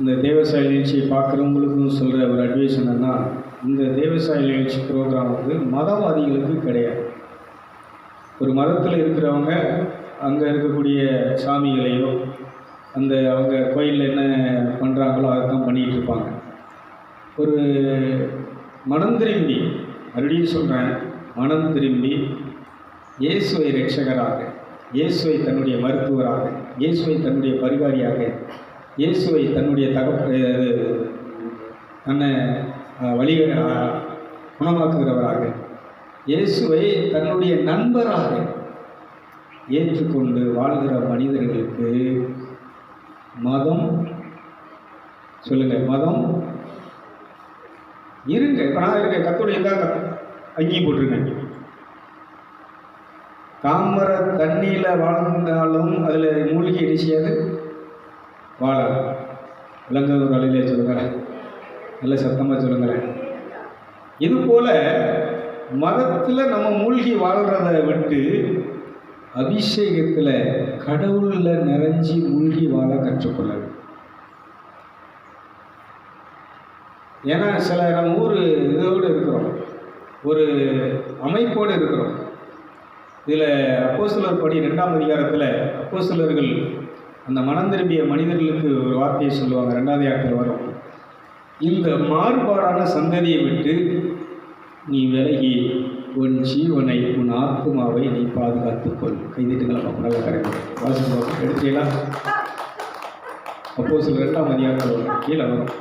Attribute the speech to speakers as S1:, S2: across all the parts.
S1: இந்த தேவசாய நிகழ்ச்சியை பார்க்குறவங்களுக்கும் சொல்கிற ஒரு அட்வைஸ் என்னென்னா, இந்த தேவசாய நிகழ்ச்சி ப்ரோக்ராம் வந்து மதவாதிகளுக்கு கிடையாது. ஒரு மதத்தில் இருக்கிறவங்க அங்கே இருக்கக்கூடிய சாமிகளையோ அவங்க கோயிலில் என்ன பண்ணுறாங்களோ அதை தான் பண்ணிகிட்டு இருப்பாங்க. ஒரு மனம் திரும்பி, மறுபடியும் சொல்கிறேன், மனம் திரும்பி இயேசுவை இரட்சகராக, இயேசுவை தன்னுடைய மருத்துவராக, இயேசுவை தன்னுடைய பரிகாரியாக, இயேசுவை தன்னுடைய தன்னை குணமாக்குகிறவராக, இயேசுவை தன்னுடைய நண்பராக ஏற்றுக்கொண்டு வாழ்கிற மனிதர்களுக்கு மதம், சொல்லுங்கள், மதம் இருங்க. இப்போ நான் இருக்கேன், கத்தோடைய தான் அங்கி போட்டிருக்கேன். தாமரை தண்ணியில் வாழ்ந்தாலும் அதில் மூழ்கி எரிசியாது வாழ. விளங்குற ஒரு அலையிலே சொல்லுங்களேன், நல்ல சத்தமாக சொல்லுங்களேன். இது போல் மதத்தில் நம்ம மூழ்கி வாழ்கிறத விட்டு அபிஷேகத்தில் கடவுளில் நிறைஞ்சி மூழ்கி வாழ கற்றுக்கொள்ள. ஏன்னா சில நம்ம ஊர் இதோடு இருக்கிறோம், ஒரு அமைப்போடு இருக்கிறோம். இதில் அப்போஸ்தலர் படி 2ஆம் அதிகாரத்தில் அப்போஸ்தலர்கள் அந்த மனம் திரும்பிய மனிதர்களுக்கு ஒரு வார்த்தையை சொல்லுவாங்க. 2ஆம் அதிகாரத்தில் வரும், இந்த மாறுபாடான சந்ததியை விட்டு நீ விலகி உன் ஜீவனை, உன் ஆத்மாவை நீ பாதுகாத்துக்கொள். கைதிட்டுகளை நல்லா கரெக்ட் வாசிப்போம், எடுத்தீங்களா? அப்போஸ்தலர் 2ஆம் அதிகாரத்தில் வரும், கீழே வரும்,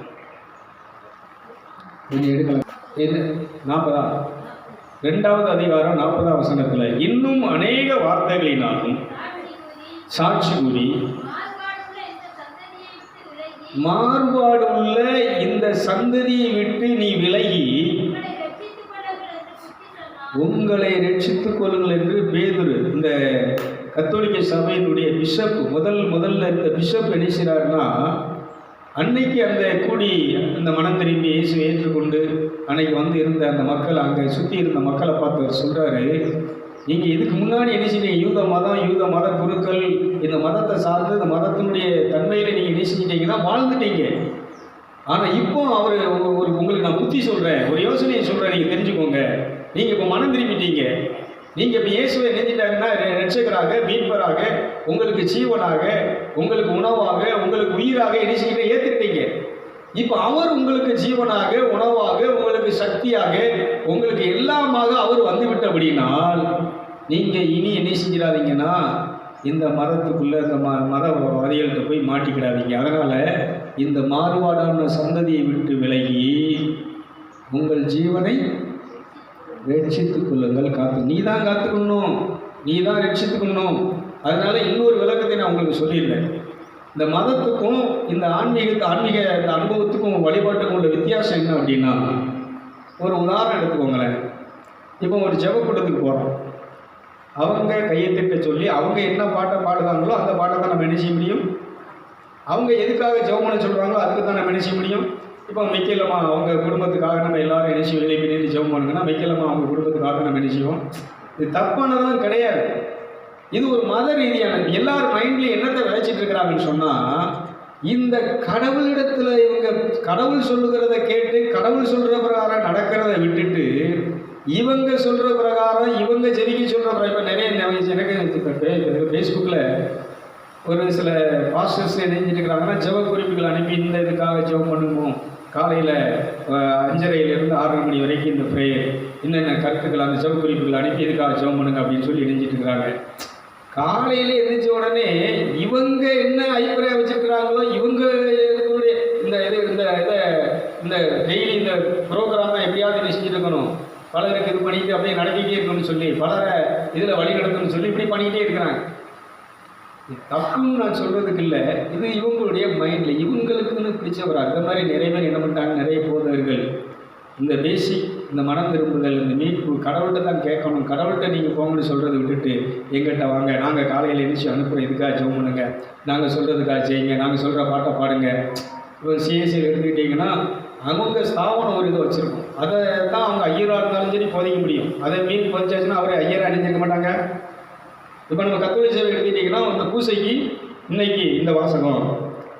S1: நீங்கள் எடுக்கலாம். என்ன 40 2வது அதிகாரம் 40ஆம் வசனத்தில், இன்னும் அநேக வார்த்தைகளினாலும் சாட்சி கூறி மாறுபாடுள்ள இந்த சந்ததியை விட்டு நீ விலகி உங்களை ரட்சித்துக் கொள்ளுங்கள் என்று பேதுரு, இந்த கத்தோலிக்க சபையினுடைய பிஷப், முதல்ல இருந்த பிஷப் என்ன செய்கிறாருன்னா, அன்னைக்கு அந்த கூடி அந்த மனம் திரும்பி இயேசு ஏற்றுக்கொண்டு அன்னைக்கு வந்து இருந்த அந்த மக்கள், அங்கே சுற்றி இருந்த மக்களை பார்த்து அவர் சொல்கிறாரு, நீங்கள் இதுக்கு முன்னாடி என்ன செய்வீங்க, யூத மத குருக்கள் இந்த மதத்தை சார்ந்து இந்த மதத்தினுடைய தன்மையில் நீங்கள் என்ன செஞ்சிட்டீங்கன்னா வாழ்ந்துட்டீங்க. ஆனால் இப்போ அவர் உங்களுக்கு நான் புத்தி சொல்கிறேன், ஒரு யோசனையை சொல்கிறேன், நீங்கள் தெரிஞ்சுக்கோங்க. நீங்கள் இப்போ மனம் திரும்பிட்டீங்க, நீங்கள் இப்போ இயேசுவை நினைச்சிட்டாங்கன்னா ரட்சகராக, மீட்பராக, உங்களுக்கு ஜீவனாக, உங்களுக்கு உணவாக, உங்களுக்கு உயிராக என்ன செய்ய ஏற்றுக்கிட்டீங்க. இப்போ அவர் உங்களுக்கு ஜீவனாக, உணவாக, உங்களுக்கு சக்தியாக, உங்களுக்கு எல்லாமாக அவர் வந்துவிட்டபடினால் நீங்கள் இனி என்ன செஞ்சிடாதீங்கன்னா இந்த மதத்துக்குள்ளே இந்த மதவாதிகள்கிட்ட போய் மாட்டிக்கிடாதீங்க. அதனால் இந்த மாறுபாடான சந்ததியை விட்டு விலகி உங்கள் ஜீவனை ரட்சித்துக் கொள்ளுங்கள். நீ தான் காத்துக்கணும், நீ தான் ரட்சித்துக்கணும். அதனால் இன்னொரு விளக்கத்தை நான் உங்களுக்கு சொல்லிடுறேன். இந்த மதத்துக்கும் இந்த ஆன்மீக இந்த அனுபவத்துக்கும் வழிபாட்டுக்கும் உள்ள வித்தியாசம் என்ன அப்படின்னா, ஒரு உதாரணம் எடுத்துக்கோங்களேன். இப்போ ஒரு ஜெபக்கூட்டத்துக்கு போகிறோம், அவங்க கையெழுத்திட்ட சொல்லி அவங்க என்ன பாட்டை பாடுதாங்களோ அந்த பாட்டை தான் நம்ம என்ன செய்ய முடியும். அவங்க எதுக்காக ஜெபம் பண்ண சொல்கிறாங்களோ அதுக்கு தான் நம்ம என்ன செய்ய முடியும். இப்போ மெய்க்கலமா அவங்க குடும்பத்துக்காக நம்ம எல்லாரும் என்ன செய்வோம், எழுப்பி நின்று ஜெபம் பண்ணுங்கன்னா மெய்க்கலமா அவங்க குடும்பத்துக்காக நம்ம என்ன செய்வோம். இது தப்பானதெல்லாம் கிடையாது, இது ஒரு மத ரீதியானது. எல்லாரும் மைண்ட்லேயும் என்னத்தை விளைச்சிட்டு இருக்கிறாங்கன்னு சொன்னால், இந்த கடவுளிடத்தில் இவங்க கடவுள் சொல்லுகிறத கேட்டு கடவுள் சொல்கிற பிரகாரம் நடக்கிறத விட்டுட்டு இவங்க சொல்கிற பிரகாரம் இவங்க ஜெபிக்க சொல்கிற பிரகாரம். இப்போ நிறைய எனக்கு ஃபேஸ்புக்கில் ஒரு சில பாஸ்டர்ஸ் என்ன செஞ்சுருக்கிறாங்கன்னா, ஜெப குறிப்புகள் அனுப்பி இந்த இதுக்காக ஜெபம் பண்ணுவோம், காலையில் 5:30 to 6:30 மணி வரைக்கும் இந்த ப்ரேயர், என்னென்ன கருத்துக்கள் அந்த ஜெப குறிப்புகள் அனுப்பி இதுக்காக ஜெபம் பண்ணுங்க அப்படின்னு சொல்லி இணைஞ்சிட்டு இருக்கிறாங்க. காலையில் எழுந்திரிச்ச உடனே இவங்க என்ன அபிப்பிராயம் வச்சுருக்கிறாங்களோ, இவங்க இந்த டெய்லி இந்த ப்ரோக்ராம் தான் எப்படியாவது என்ன செஞ்சுட்டு இருக்கணும், பலருக்கு இது பண்ணிட்டு அப்படியே நடத்திக்கிட்டே இருக்கணும்னு சொல்லி, பலரை இதில் வழி நடத்தணும்னு சொல்லி இப்படி பண்ணிக்கிட்டே இருக்கிறாங்க. தப்புன்னு நான் சொல்கிறதுக்கு இல்லை, இது இவங்களுடைய மைண்டில் இவங்களுக்குன்னு பிடிச்சவரா. அந்த மாதிரி நிறைய பேர் என்ன பண்ணிட்டாங்க, நிறைய போதவர்கள் இந்த பேசிக் இந்த மனம் திரும்புதல், இந்த மீட்பு கடவுள்கிட்ட தான் கேட்கணும், கடவுள்கிட்ட நீங்கள் போங்கன்னு சொல்கிறத விட்டுட்டு எங்கிட்ட வாங்க, நாங்கள் காலையில் எழுந்திரிச்சு அனுப்புகிறோம், இதுக்காக ஜெபம் பண்ணுங்க, நாங்கள் சொல்கிறதுக்காக செய்யுங்க, நாங்கள் சொல்கிற பாட்டை பாடுங்க. இப்போ சிஎஸ்சியில் எடுத்துக்கிட்டிங்கன்னா அவங்க ஸ்தாபனம் ஒரு இதை வச்சுருக்கோம், அதை தான் அவங்க ஐயராக இருந்தாலும் சரி போதிக்க முடியும். அதை மீன் பதிச்சாச்சுன்னா அவரை ஐயராக அணிஞ்சிருக்க மாட்டாங்க. இப்போ நம்ம கத்தோலிக்க சேவை எடுத்துக்கிட்டிங்கன்னா அந்த பூசைக்கு இன்னைக்கு இந்த வாசகம்,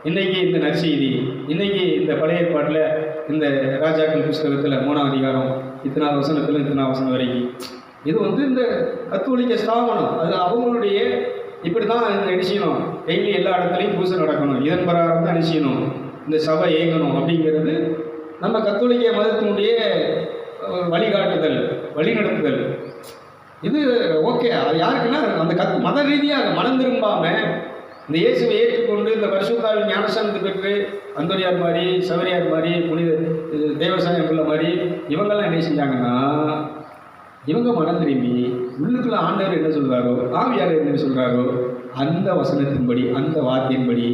S1: இன்றைக்கி இந்த நற்செய்தி, இன்றைக்கி இந்த பழைய ஏற்பாட்டில் இந்த ராஜாக்கள் புஸ்தகத்தில் 3ஆம் அதிகாரம் இத்தனாவது வசனத்தில் இத்தனாவது வசனம் வரைக்கும், இது வந்து இந்த கத்தோலிக்க ஸ்தாபனம், அது அவங்களுடைய இப்படி தான் என்ன செய்யணும், டெய்லி எல்லா இடத்துலையும் பூசை நடக்கணும், இதன் பிரகாரம் தான் என்ன செய்யணும், இந்த சபை இயங்கணும் அப்படிங்கிறது நம்ம கத்தோலிக்க மதத்தினுடைய வழிகாட்டுதல், வழிநடத்துதல். இது ஓகே. அது யாருக்குன்னா அந்த மத ரீதியாக மனம் திரும்பாமல் இந்த இயேசுவை ஏற்றுக்கொண்டு இந்த பரிசுத்தாவின் ஞானஸ்தானத்தை பெற்று அந்தோனியார் மாதிரி, சவரியார் மாதிரி, புனித தேவசாயம் உள்ள மாதிரி இவங்கெல்லாம் என்ன செஞ்சாங்கன்னா, இவங்க மனம் திரும்பி உள்ளுக்குள்ள ஆண்டவர் என்ன சொல்கிறாரோ, ஆவியார் என்ன சொல்கிறாரோ அந்த வசனத்தின்படி, அந்த வார்த்தையின்படி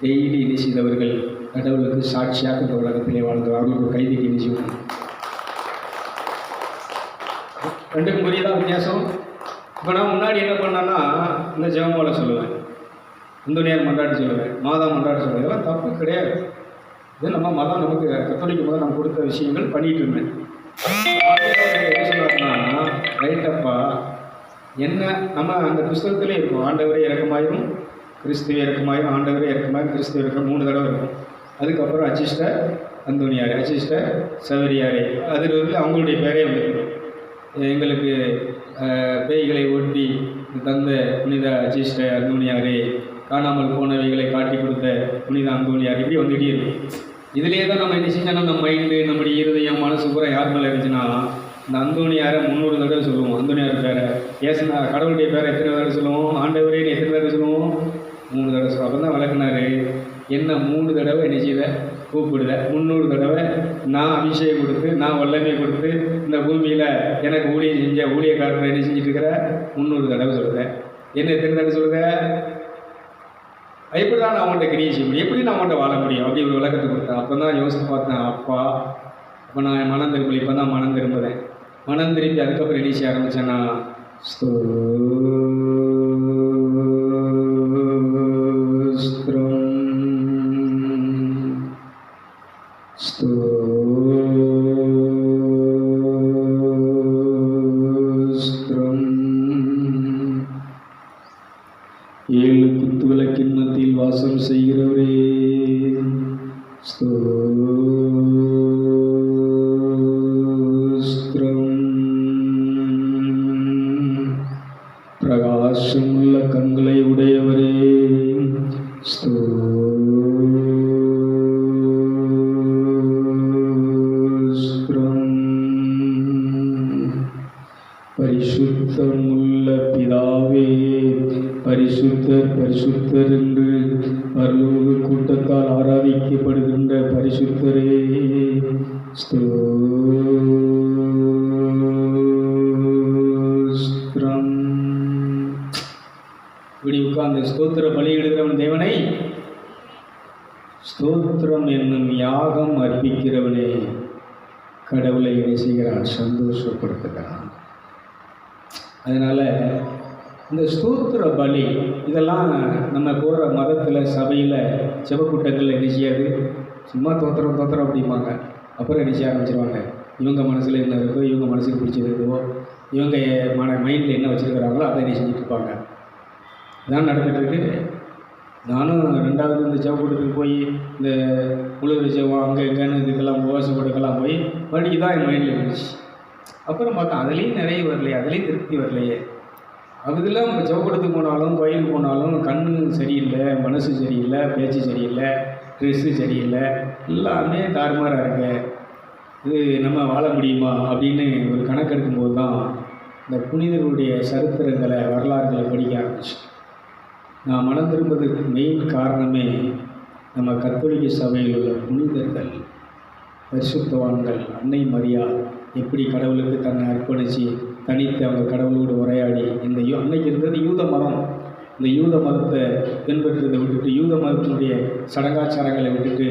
S1: டெய்லி என்ன செய்தவர்கள் கடவுளுக்கு சாட்சியாக இந்த உலகத்திலே வாழ்ந்தவர். அவர்களுக்கு ஒரு கைதிக்கு என்ன செய்வாங்க. ரெண்டுக்கும் புரியுதான் வித்தியாசம்? இப்போ நான் முன்னாடி என்ன பண்ணேன்னா, இந்த ஜெபமாலை சொல்லுவேன், அந்தோனியார் மன்றாட்டு சொல்லுவேன், மாதா மன்றாட்டு சொல்லுவேன். இதெல்லாம் தப்பு கிடையாது. இது நம்ம மதம், நமக்கு கத்தோலிக்க மதம் நம்ம கொடுத்த விஷயங்கள் பண்ணிகிட்டு இருந்தேன். என்ன சொன்னார்னா, ரைட்டப்பா என்ன நம்ம அந்த புஸ்தகத்திலே இருக்கும், ஆண்டவரே இறக்கமாயிரும், கிறிஸ்துவ இறக்கமாயிரும், ஆண்டவரே இறக்கமாயிரும், கிறிஸ்துவ இறக்கம் 3 தடவை இருக்கும். அதுக்கப்புறம் அச்சிஸ்டர் அந்தோனியார், அச்சிஸ்டர் சவரியாரே, அதில் வந்து அவங்களுடைய பேரே வந்துருக்கும். எங்களுக்கு பேய்களை ஓட்டி தந்த புனித அச்சிஸ்டர் அந்தோனியாரே, காணாமல் போனவைகளை காட்டி கொடுத்த புனித அந்தோனியார், இப்படி வந்துகிட்டே இருக்கும். இதிலே தான் நம்ம என்ன செஞ்சோன்னா, நம்ம மைண்டு, நம்முடைய இருதயம், மனசு பூரா யார் மேலே இருந்துச்சுன்னா, இந்த அந்தோனியாரை 300 தடவை சொல்லுவோம். அந்தோனியார் பேரை ஏசுனா, கடவுளுடைய பேரை எத்தனை தடவை சொல்லுவோம், ஆண்டவரே எத்தனை தடவை சொல்லுவோம், 3 தடவை சொல்லுவோம். அப்போ தான் விளக்குனாரு, என்ன 3 தடவை என்ன செய்த கூப்பிடுத, 300 தடவை நான் அபிஷேகம் கொடுத்து, நான் வல்லமை கொடுத்து இந்த பூமியில் எனக்கு ஊழியம் செஞ்ச ஊழியக்காரரை என்ன செஞ்சுட்டு இருக்கிற 300 தடவை சொல்லுதேன். என்ன எத்தனை தடவை சொல்லுத, எப்படி தான் நான் அவன்கிட்ட கிரியை செய்ய முடியும், எப்படி நான் அவன்கிட்ட வாழ முடியும் அப்படி ஒரு விளக்கத்தை கொடுத்தேன். அப்போ தான் யோசித்து பார்த்தேன், அப்பா இப்போ நான் மனம் திரும்பல, இப்போ தான் மனம் திரும்புதேன். மனம் திரும்பி அதுக்கப்புறம் என்ன செய்ய ஆரம்பித்தேன்னா, ஏழு குத்து விளக்கின் மத்தியில் வாசம் செய்கிறவரே ஸ்தோத்திரம். பிரகாசமுள்ள கண்களை உடையவரே ஸ்தோத்திரம். பரிசுத்தமுள்ள பிதாவே, பரிசுத்தர் பரிசுத்தர் என்று பரலோக கூட்டத்தால் ஆராதிக்கப்படுகின்ற பரிசுத்தரே ஸ்தோத்திரம். இப்படி உட்கார்ந்து ஸ்தோத்திர பலியிடுகிறவன் தேவனை, ஸ்தோத்திரம் என்னும் யாகம் அர்ப்பிக்கிறவனே கடவுளை என்ன செய்கிறான், சந்தோஷப்படுத்துகிறான். அதனால் இந்த ஸ்தோத்திர பலி இதெல்லாம் நம்ம போகிற மதத்தில், சபையில், செவக்கூட்டங்களில் என்ன செய்யாது, சும்மா தோத்திரம் தோத்திரம் அப்படிம்பாங்க. அப்புறம் என்ன செய்ய ஆரம்பிச்சிருவாங்க, இவங்க மனசில் என்ன இருக்கோ, இவங்க மனசுக்கு பிடிச்சது எதுவோ, இவங்க மைண்டில் என்ன வச்சுருக்கிறாங்களோ அதை என்ன செஞ்சுட்டு இருப்பாங்க. இதான் நடந்துகிட்ருக்கு. நானும் 2வது இந்த செவக்கூட்டத்துக்கு போய் இந்த உழுது செவம் அங்கே எங்கேன்னு இதுக்கெல்லாம் உபவாசக்கூட்டக்கெல்லாம் போய் மறுபடியும் தான் என் மைண்டில் இருந்துச்சு. அப்புறம் பார்த்தா அதுலேயும் நிறைய வரலையே, அதுலேயும் திருப்தி வரலையே. அதெல்லாம் நம்ம செவக்கூட்டத்துக்கு போனாலும், கோயிலுக்கு போனாலும் கண் சரியில்லை, மனசு சரியில்லை, பேச்சு சரியில்லை, ட்ரெஸ்ஸு சரியில்லை, எல்லாமே தாறுமாறாக இருக்கு. இது நம்ம வாழ முடியுமா அப்படின்னு ஒரு கணக்கெடுக்கும்போது தான் இந்த புனிதர்களுடைய சரித்திரங்களை, வரலாறுகளை படிக்க ஆரம்பிச்சு. நான் மனம் திரும்புவதற்கு மெயின் காரணமே நம்ம கத்தோலிக்க சபையில் உள்ள புனிதர்கள், பரிசுத்தவான்கள், அன்னை மரியா எப்படி கடவுளுக்கு தன்னை அர்ப்பணித்து தனித்து அவங்க கடவுளோடு உரையாடி, இந்த அன்னைக்கு இருந்தது யூத மதம். இந்த யூத மதத்தை பின்பற்றுறதை விட்டுட்டு, யூத மதத்தினுடைய சடங்காச்சாரங்களை விட்டுட்டு,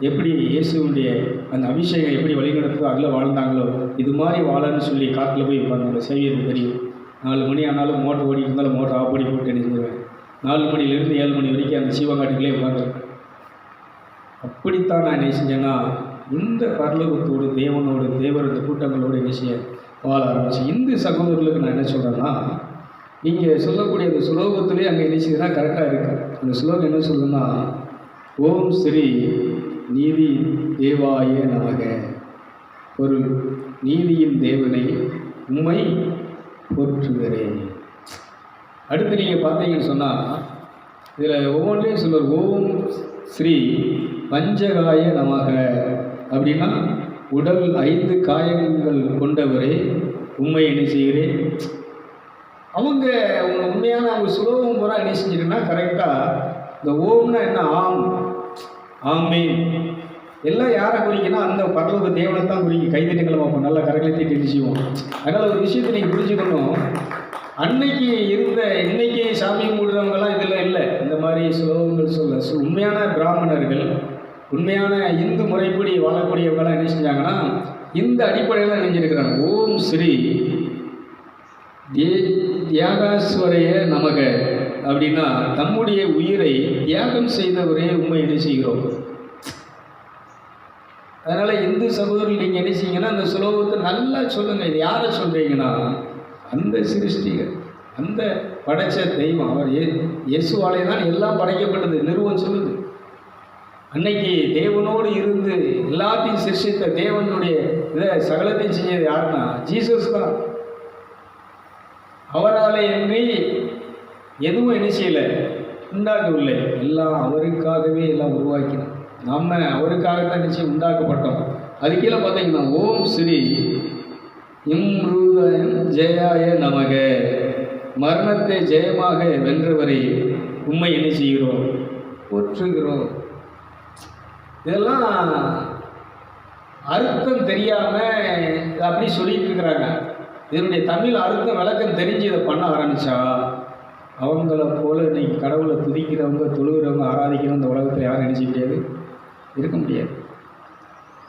S1: எப்படி இயேசுடைய அந்த அபிஷேகம் எப்படி வழிநடத்துதோ அதில் வாழ்ந்தாங்களோ, இது மாதிரி வாழன்னு சொல்லி காட்டில் போய் உட்காந்து செய்யறது தெரியும். 4 மணி ஆனாலும் மோட்டர் ஓடிட்டு இருந்தாலும் மோட்டர் ஆஃப் பண்ணி போட்டு நினைச்சிருவேன். 4 மணிலேருந்து 7 மணி வரைக்கும் அந்த சிவகாட்டுக்குள்ளே உட்காந்துருக்கேன். அப்படித்தான் நான் என்ன செஞ்சேன்னா, இந்த பரலோகத்தோடு தேவனோடு தேவரது கூட்டங்களோடு என்ன செய்ய வாழ ஆரம்பிச்சு. இந்து சகோதரர்களுக்கு நான் என்ன சொல்கிறேன்னா, நீங்கள் சொல்லக்கூடிய அந்த சுலோகத்திலே அங்கே என்ன செய்யுதுன்னா கரெக்டாக இருக்குது. அந்த சுலோகம் என்ன சொல்லுன்னா, ஓம் ஸ்ரீ நீதி தேவாய நமக. பொருள்: நீதியின் தேவனை உம்மை போற்றுகிறேன். அடுத்து நீங்கள் பார்த்தீங்கன்னு சொன்னால் இதில் ஒவ்வொன்றையும் சொல்லுவார். ஓம் ஸ்ரீ பஞ்சகாய நமக அப்படின்னா உடல் 5 காயங்கள் கொண்டவரே உண்மை என்ன செய்கிறேன். அவங்க உண்மையான அவங்க சுலோகம் பூரா என்ன செஞ்சிருக்குன்னா கரெக்டாக இந்த ஓம்னா என்ன, ஆம், ஆமே எல்லாம் யாரை குறிக்கணும், அந்த பரலோக தேவனை தான் குறிக்க. கைத்தட்டுங்களை பார்ப்போம், நல்லா கரெக்டாக தீட்டு செய்வோம். அதனால் ஒரு விஷயத்தை நீங்கள் புரிஞ்சுக்கணும். அன்னைக்கு இருந்த இன்னைக்கு சாமி கும்பிடுறவங்கெல்லாம் இதில் இல்லை. இந்த மாதிரி சுலோகங்கள் சொல்ல உண்மையான பிராமணர்கள், உண்மையான இந்து முறைப்படி வாழக்கூடியவங்களாம் என்ன செஞ்சாங்கன்னா இந்த அடிப்படையில் நினைஞ்சிருக்கிறாங்க. ஓம் ஸ்ரீ தியாகாஸ்வரைய நமக அப்படின்னா தம்முடைய உயிரை தியாகம் செய்தவரே உண்மை என்ன செய்கிறோம். அதனால் இந்து சகோதரர்கள் நீங்கள் என்ன செய்யுங்கன்னா அந்த சுலோகத்தை நல்லா சொல்லுங்கள். இது யாரை சொல்கிறீங்கன்னா அந்த சிருஷ்டிகர், அந்த படைச்ச தெய்வம். அவர் இயேசுவாலே தான் எல்லாம் படைக்கப்பட்டது. நிறுவனம் சொல்லுது. அன்னைக்கு தேவனோடு இருந்து எல்லாத்தையும் சிருஷ்டித்த தேவனுடைய இதை சகலத்தையும் செஞ்சது யாருன்னா ஜீசஸ் தான். அவராலே இன்றி எதுவும் என்ன செய்யலை, உண்டாக்கவில்லை. எல்லாம் அவருக்காகவே எல்லாம் உருவாக்கினோம். நம்ம அவருக்காகத்தான் நிச்சயம் உண்டாக்கப்பட்டோம். அது கீழே பார்த்தீங்கன்னா ஓம் ஸ்ரீ இம்ருதயம் ஜெயாய நமக, மரணத்தை ஜெயமாக வென்றவரை உண்மை என்ன செய்கிறோம், போற்றுகிறோம். இதெல்லாம் அர்த்தம் தெரியாமல் அப்படி சொல்லிட்டு இருக்கிறாங்க. இதனுடைய தமிழ் அர்த்தம் விளக்கம் தெரிஞ்சு இதை பண்ண ஆரம்பித்தா அவங்கள போல் இன்னைக்கு கடவுளை துதிக்கிறவங்க, தொழுகிறவங்க, ஆராதிக்கிறவங்க இந்த உலகத்தில் யாரும் நினச்ச முடியாது, இருக்க முடியாது.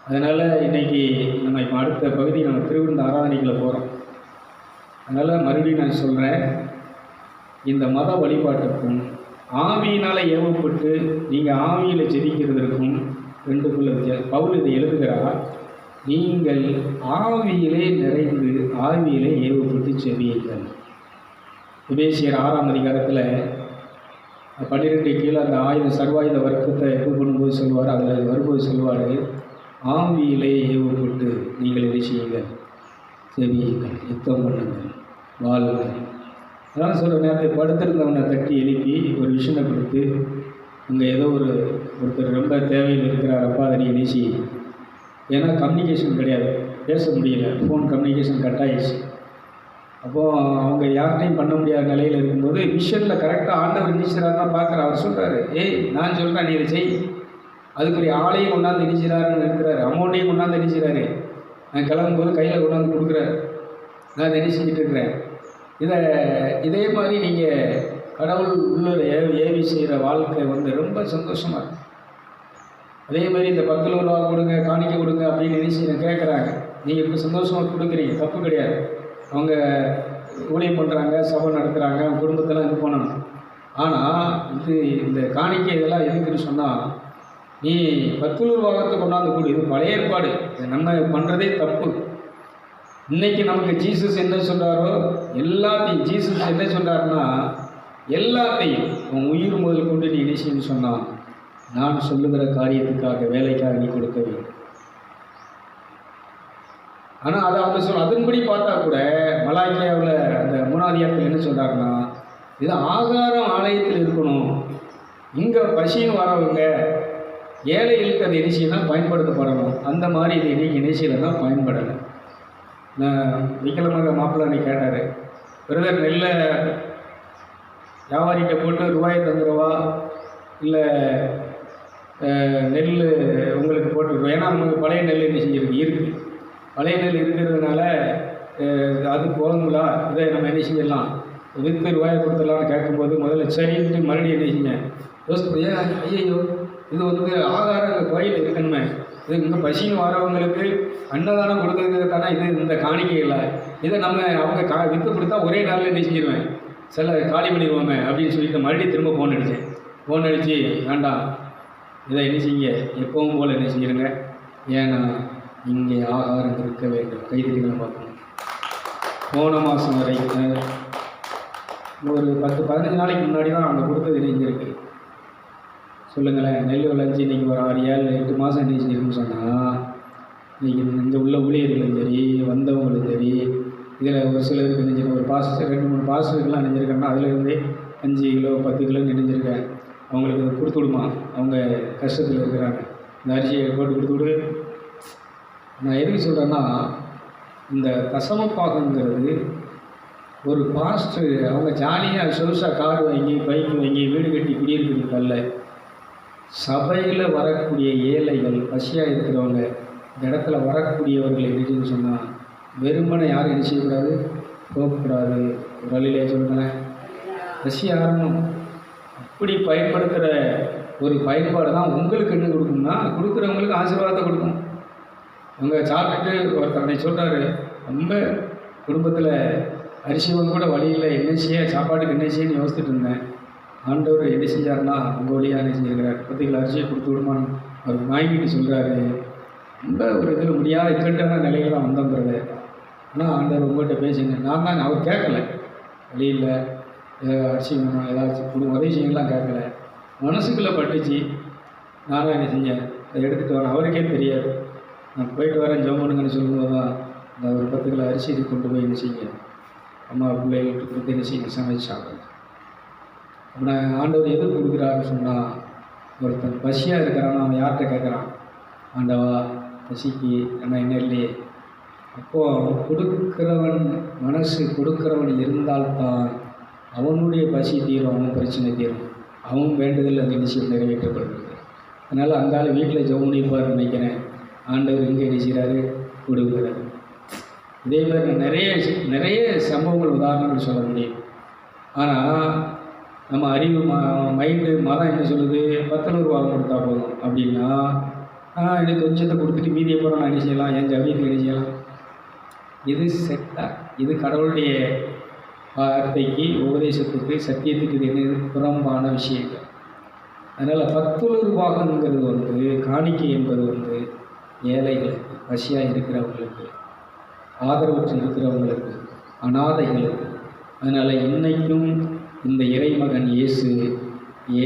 S1: அதனால் இன்றைக்கி நம்ம இப்போ அடுத்த பகுதி நம்ம திருவிருந்த ஆராதனைகளை போகிறோம். அதனால் மறுபடியும் நான் சொல்கிறேன், இந்த மத வழிபாட்டுக்கும் ஆவியினால் ஏவப்பட்டு நீங்கள் ஆவியில் ஜெபிக்கிறதற்கும் ரெண்டுக்குள்ள வித்தியாசம். பவுல் இதை எழுதுகிறார், நீங்கள் ஆவியிலே நிறைந்து ஆவியிலே ஏவப்பட்டு ஜெபியுங்கள். எபேசியர் 6ஆம் அதிகாரத்தில் 12 கீழே அந்த சர்வாயுத வர்க்கத்தை இது பண்ணும்போது சொல்லுவார். அதில் வரும்போது சொல்லுவார், ஆவியிலே ஏவப்பட்டு நீங்கள் என்ன செய்யுங்கள், செவியுங்கள், யுத்தம் பண்ணுங்கள், வாழுங்கள். அதான் சொல்கிற நேரத்தை படுத்திருந்தவனை தட்டி எழுப்பி ஒரு விஷயத்தை கொடுத்து, இங்கே ஏதோ ஒருத்தர் ரொம்ப தேவையில் இருக்கிறார், அப்பா அதை நீ நினைச்சி. ஏன்னா கம்யூனிகேஷன் கிடையாது, பேச முடியல, ஃபோன் கம்யூனிகேஷன் கட் ஆகிடுச்சு. அப்போது அவங்க யார்கிட்டையும் பண்ண முடியாத நிலையில் இருக்கும்போது மிஷனில் கரெக்டாக ஆண்டவர் நினைச்சிடாருன்னா பார்க்குற. அவர் சொல்கிறாரு, ஏய் நான் சொல்கிறேன் நீ இதை செய். அதுக்குரிய ஆளையும் கொண்டாந்து நினைச்சிடாருன்னு இருக்கிறாரு, அமௌண்ட்டையும் கொண்டாந்து நினைச்சிடாரு. நான் கிளம்பும்போது கையில் கொண்டாந்து கொடுக்குறாரு, நான் இதை செஞ்சுட்டு இருக்கிறேன். இதே மாதிரி நீங்கள் கடவுள் உள்ள ஏவி செய்கிற வாழ்க்கை ரொம்ப சந்தோஷமாக இருக்கும். அதே மாதிரி இந்த 10 ரூபா கொடுங்க, காணிக்க கொடுங்க அப்படின்னு நினைச்சு கேட்குறாங்க. நீங்கள் இப்போ சந்தோஷமாக கொடுக்குறீங்க, தப்பு கிடையாது. அவங்க ஊழியம் பண்ணுறாங்க, சபை நடத்துகிறாங்க, அவங்க குடும்பத்தெல்லாம் இது பண்ணணும். ஆனால் இந்த காணிக்கை இதெல்லாம் எதுக்குன்னு சொன்னால், நீ 10 ரூபாவத்தை கொண்டாந்து கொடு. இது பழைய ஏற்பாடு, நம்ம பண்ணுறதே தப்பு. இன்றைக்கி நமக்கு ஜீசஸ் என்ன சொல்கிறாரோ எல்லாத்தையும், ஜீசஸ் என்ன சொல்கிறாருன்னா எல்லாத்தையும் உன் உயிர் முதல் கொண்டு நீ நினைச்சுன்னு சொன்னான், நான் சொல்லுகிற காரியத்துக்காக வேலைக்காக நீ கொடுக்க வேண்டும். ஆனால் அதை அவங்க அதன்படி பார்த்தா கூட மலாய்க்காவில் அந்த 3ஆம் அதிகாரத்தில் என்ன சொல்கிறாருன்னா, இது ஆகாரம் ஆலயத்தில் இருக்கணும். இங்கே பசியும் வரவங்க ஏழைகளுக்கு அது இணைச்சியெல்லாம் பயன்படுத்தப்படணும். அந்த மாதிரி இது இன்றைக்கி இணைச்சியில்தான் பயன்படலை. நான் விக்கிரமங்க மாப்பிள்ளை கேட்டார், பிரதர் நெல்லை வியாபாரிகிட்ட போட்டு ரூபாயை தந்துடுவா இல்லை நெல் உங்களுக்கு போட்டுருவோம். ஏன்னா நமக்கு பழைய நெல் என்ன செஞ்சுருக்கு இருக்குது, பழைய நெல் இருக்கிறதுனால அது போகுங்களா, இதை நம்ம என்ன செஞ்சிடலாம், விற்று ரூபாயை கொடுத்துடலாம்னு கேட்கும்போது முதல்ல சரின்ட்டு மறுபடியும் என்ன செஞ்சேன் யோசித்து, ஐயோ இது ஆகாரம் கோயில் இருக்கணுமே, இது இங்கே பசின்னு வரவங்களுக்கு அன்னதானம் கொடுக்கறதுக்கான இது இந்த காணிக்கை இல்லை, இதை நம்ம அவங்க விற்று கொடுத்தா ஒரே நாளில் என்ன செஞ்சிருவேன், சில காலி பண்ணிடுவோமே அப்படின்னு சொல்லிட்டு மறுபடியும் திரும்ப ஃபோன் அடித்தேன். ஃபோன் அடித்து, வேண்டாம் இதை என்ன செய்யுங்க, எப்பவும் போல் என்ன செஞ்சிருங்க, ஏன்னா இங்கே ஆகாரம் இருக்க வேண்டும். கைத்தறிகளை பார்க்கணும். போன மாதம் வரை ஒரு 10-15 நாளைக்கு முன்னாடி தான் அவங்க கொடுத்தது இணைஞ்சிருக்கு. ஸோ சொல்லுங்களேன். நெல் விளைஞ்சி இன்றைக்கி ஒரு 6, 7, 8 மாதம் என்ன செஞ்சிருக்குன்னு சொன்னால், இன்றைக்கி இங்கே உள்ள ஊழியர்களும் சரி, வந்தவங்களும் சரி, இதில் ஒரு சிலருக்கு நெஞ்சிருக்கேன். ஒரு பாஸ்டர் 2, 3 பாஸ்டருக்கெல்லாம் நெஞ்சிருக்கேன்னா அதிலேருந்து 5 கிலோ 10 கிலோ நெஞ்சிருக்கேன். அவங்களுக்கு அதை கொடுத்து விடுமா, அவங்க கஷ்டத்தில் இருக்கிறாங்க, இந்த அரிசியை போட்டு கொடுத்து விடு. நான் எதுக்கு சொல்கிறேன்னா, இந்த தசமப்பாகங்கிறது ஒரு பாஸ்டர் அவங்க ஜாலியாக சொகுசாக கார் வாங்கி பைக் வாங்கி வீடு கட்டி குடியிருக்கிறதுக்கல்ல. சபையில் வரக்கூடிய ஏழைகள், பசியாக இருக்கிறவங்க, இந்த இடத்துல வரக்கூடியவர்கள் எப்படின்னு சொன்னால் வெறுமனை யாரும் என்ன செய்யக்கூடாது, போகக்கூடாது. ஒரு வழியிலே சொல்லுங்களேன், பசி ஆரம்பம். அப்படி பயன்படுத்துகிற ஒரு பயன்பாடு தான் உங்களுக்கு என்ன கொடுக்கும்னா, கொடுக்குறவங்களுக்கு ஆசீர்வாதத்தை கொடுக்கும். அவங்க சாப்பிட்டுட்டு ஒருத்தனை சொல்கிறாரு, ரொம்ப குடும்பத்தில் அரிசி வாங்க கூட வழியில் என்ன செய்ய, சாப்பாட்டுக்கு என்ன செய்யன்னு யோசிச்சுட்டு இருந்தேன். ஆண்டவர் என்ன செஞ்சாருன்னா உங்கள் வழியாக என்ன செஞ்சுருக்கிறார், 10 கிலோ அரிசியை கொடுத்து விடுமான்னு அவர் வாங்கிட்டு சொல்கிறாரு. ரொம்ப ஒரு இதில் முடியாத இக்கட்டான நிலையில் தான் வந்தோங்கிறது. ஆனால் ஆண்டவர் உங்கள்கிட்ட பேசுங்க. நான் தான் அவர் கேட்கல, வழியில் அரிசி வேணும் ஏதாச்சும் உதவி செய்யலாம் கேட்கல, மனசுக்குள்ளே பட்டுச்சு. நானும் என்ன செஞ்சேன், அதை எடுத்துகிட்டு வரேன். அவருக்கே தெரியாது. நான் போயிட்டு வரேன் ஜெபம் பண்ணுங்கன்னு சொல்லும்போது தான் இந்த ஒரு 10 கிலோ அரிசி இது கொண்டு போய் என்ன செய்யுங்க, அம்மா பிள்ளைகளுக்கு கொடுத்து என்ன செய்யுங்க, சமைச்சு சாப்பிடுங்க. அப்படின்னா ஆண்டவர் எது கொடுக்குறாருன்னு சொன்னால், ஒருத்தன் பசியாக இருக்கிறான்னா அவன் யார்கிட்ட கேட்குறான், ஆண்டவா பசிக்கு ஆனால் என்ன இல்லையே. அப்போது கொடுக்குறவன் மனசு கொடுக்குறவன் இருந்தால்தான் அவனுடைய பசி தீரும், அவன் பிரச்சனை தீரும், அவன் வேண்டுதல் அந்த நிச்சயம் நிறைவேற்றப்படுகிறது. அதனால் அந்த ஆள் வீட்டில் ஜெபம் பண்ணிப்பார்னு நினைக்கிறேன். ஆண்டவர் இங்கே நினைக்கிறாரு, கொடுக்குறாரு. இதே மாதிரி நிறைய சம்பவங்கள் உதாரணங்கள் சொல்ல முடியும். ஆனால் நம்ம அறிவு மைண்டு மதம் என்ன சொல்லுது, 10 ரூபா கொடுத்தா போதும் அப்படின்னா, எனக்கு கொஞ்சத்தை கொடுத்துட்டு மீதியை போகிற நான் என்ன செய்யலாம், என் ஜபீத்துக்கு என்ன செய்யலாம். இது செட்டாக, இது கடவுளுடைய வார்த்தைக்கு, உபதேசத்துக்கு, சத்தியத்துக்கு இது என்ன புறம்பான விஷயங்கள். அதனால் 10 ரூபாங்கிறது வந்து காணிக்கை என்பது வந்து ஏழைகளுக்கு, பசியாக இருக்கிறவங்களுக்கு, ஆதரவற்று இருக்கிறவங்களுக்கு, அனாதைகளுக்கு. அதனால் இன்றைக்கும் இந்த இறைமகன் இயேசு